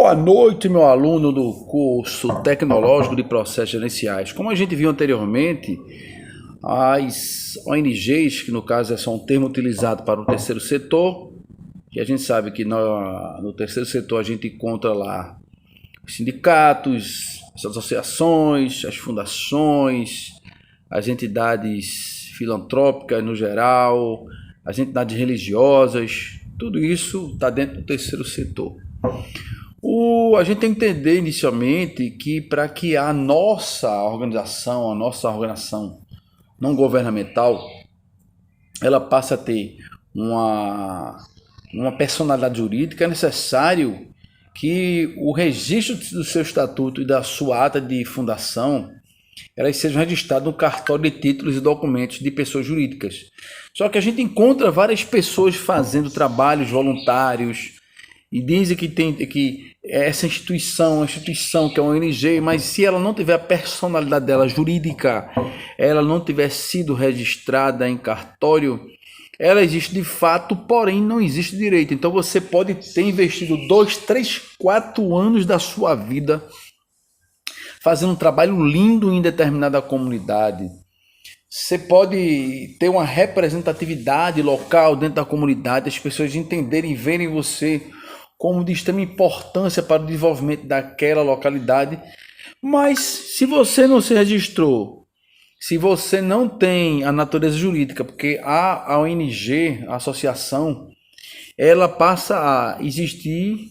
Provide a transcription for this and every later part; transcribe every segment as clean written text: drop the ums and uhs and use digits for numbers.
Boa noite, meu aluno do curso tecnológico de processos gerenciais. Como a gente viu anteriormente, as ONGs, que no caso é só um termo utilizado para o terceiro setor, que a gente sabe que no terceiro setor a gente encontra lá os sindicatos, as associações, as fundações, as entidades filantrópicas no geral, as entidades religiosas, tudo isso está dentro do terceiro setor. A gente tem que entender inicialmente que para que a nossa organização não governamental, ela passe a ter uma personalidade jurídica, é necessário que o registro do seu estatuto e da sua ata de fundação, elas sejam registradas no cartório de títulos e documentos de pessoas jurídicas. Só que a gente encontra várias pessoas fazendo trabalhos voluntários e dizem que essa instituição que é uma ONG, mas se ela não tiver a personalidade dela jurídica, ela não tiver sido registrada em cartório, ela existe de fato, porém não existe direito. Então você pode ter investido 2, 3, 4 anos da sua vida fazendo um trabalho lindo em determinada comunidade. Você pode ter uma representatividade local dentro da comunidade, as pessoas entenderem e verem você como de extrema importância para o desenvolvimento daquela localidade, mas se você não se registrou, se você não tem a natureza jurídica, porque a ONG, a associação, ela passa a existir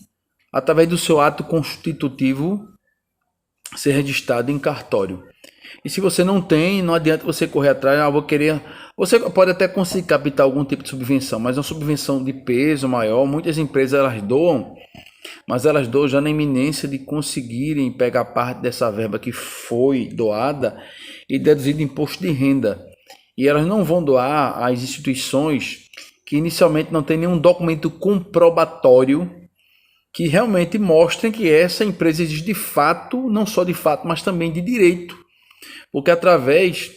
através do seu ato constitutivo ser registrado em cartório. E se você não tem, não adianta você correr atrás, você pode até conseguir captar algum tipo de subvenção, mas uma subvenção de peso maior, muitas empresas elas doam, mas elas doam já na iminência de conseguirem pegar parte dessa verba que foi doada e deduzir de imposto de renda. E elas não vão doar às instituições que inicialmente não tem nenhum documento comprobatório que realmente mostrem que essa empresa existe de fato, não só de fato, mas também de direito. Porque através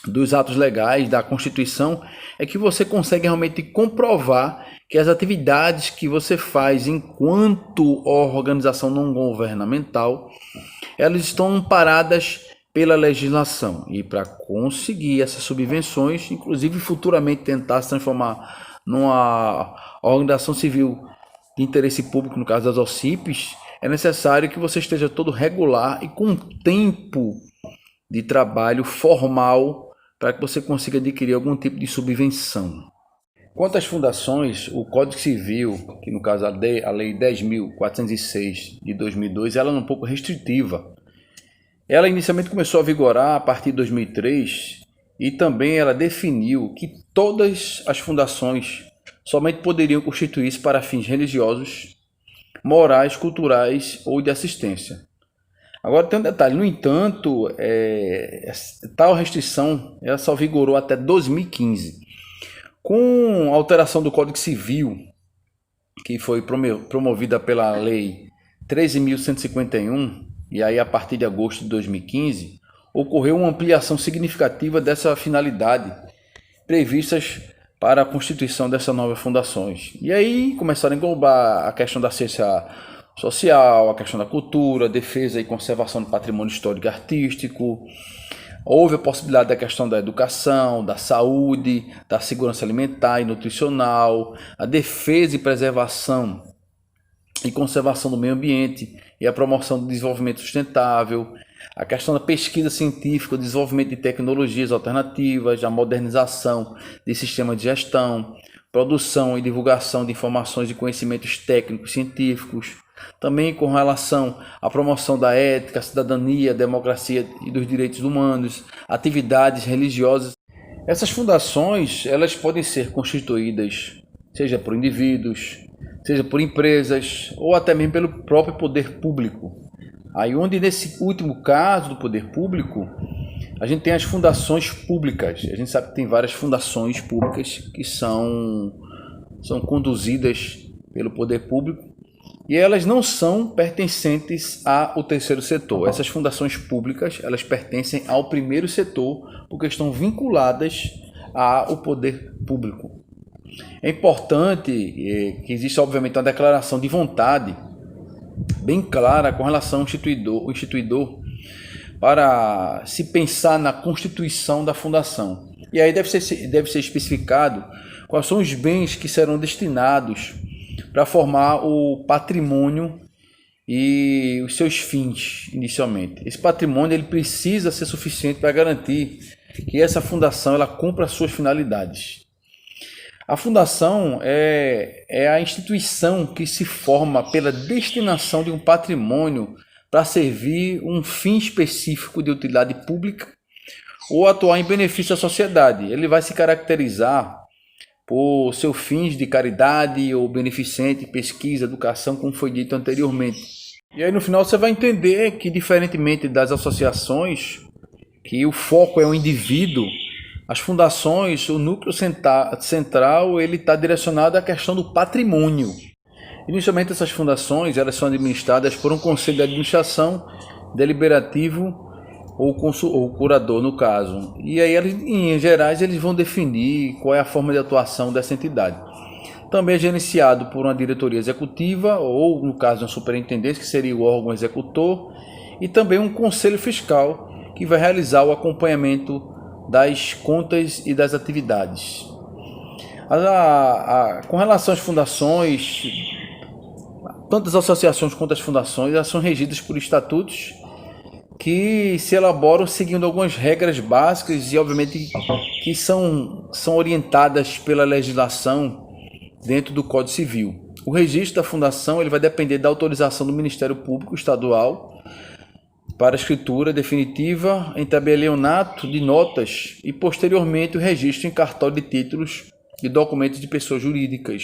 dos atos legais, da Constituição, é que você consegue realmente comprovar que as atividades que você faz enquanto organização não governamental, elas estão amparadas pela legislação. E para conseguir essas subvenções, inclusive futuramente tentar se transformar numa organização civil de interesse público, no caso das OCIPs, é necessário que você esteja todo regular e com tempo de trabalho formal para que você consiga adquirir algum tipo de subvenção. Quanto às fundações, o Código Civil, que no caso a Lei 10.406 de 2002, ela é um pouco restritiva. Ela inicialmente começou a vigorar a partir de 2003 e também ela definiu que todas as fundações somente poderiam constituir-se para fins religiosos, morais, culturais ou de assistência. Agora tem um detalhe, no entanto, tal restrição ela só vigorou até 2015. Com a alteração do Código Civil, que foi promovida pela Lei 13.151, e aí a partir de agosto de 2015, ocorreu uma ampliação significativa dessa finalidade previstas para a constituição dessas novas fundações. E aí começaram a englobar a questão da ciência social, a questão da cultura, defesa e conservação do patrimônio histórico e artístico. Houve a possibilidade da questão da educação, da saúde, da segurança alimentar e nutricional, a defesa e preservação e conservação do meio ambiente e a promoção do desenvolvimento sustentável, a questão da pesquisa científica, o desenvolvimento de tecnologias alternativas, a modernização de sistemas de gestão, produção e divulgação de informações e conhecimentos técnicos científicos, também com relação à promoção da ética, cidadania, democracia e dos direitos humanos, atividades religiosas. Essas fundações, elas podem ser constituídas, seja por indivíduos, seja por empresas, ou até mesmo pelo próprio poder público. Aí onde nesse último caso do poder público, a gente tem as fundações públicas. A gente sabe que tem várias fundações públicas que são conduzidas pelo poder público, e elas não são pertencentes ao terceiro setor. Essas fundações públicas, elas pertencem ao primeiro setor, porque estão vinculadas ao poder público. É importante que exista, obviamente, uma declaração de vontade bem clara com relação ao instituidor para se pensar na constituição da fundação. E aí deve ser especificado quais são os bens que serão destinados para formar o patrimônio e os seus fins inicialmente. Esse patrimônio ele precisa ser suficiente para garantir que essa fundação ela cumpra as suas finalidades. A fundação é a instituição que se forma pela destinação de um patrimônio para servir um fim específico de utilidade pública ou atuar em benefício à sociedade. Ele vai se caracterizar por seus fins de caridade ou beneficente, pesquisa, educação, como foi dito anteriormente. E aí no final você vai entender que, diferentemente das associações, que o foco é o indivíduo, as fundações, o núcleo central, ele está direcionado à questão do patrimônio. Inicialmente essas fundações elas são administradas por um conselho de administração deliberativo ou curador no caso. E aí em gerais eles vão definir qual é a forma de atuação dessa entidade. Também é gerenciado por uma diretoria executiva ou no caso uma superintendência que seria o órgão executor e também um conselho fiscal que vai realizar o acompanhamento das contas e das atividades. Com relação às fundações, tanto as associações quanto as fundações elas são regidas por estatutos que se elaboram seguindo algumas regras básicas e obviamente que são orientadas pela legislação dentro do Código Civil. O registro da fundação ele vai depender da autorização do Ministério Público Estadual para a escritura definitiva em tabelionato de notas e posteriormente o registro em cartório de títulos e documentos de pessoas jurídicas.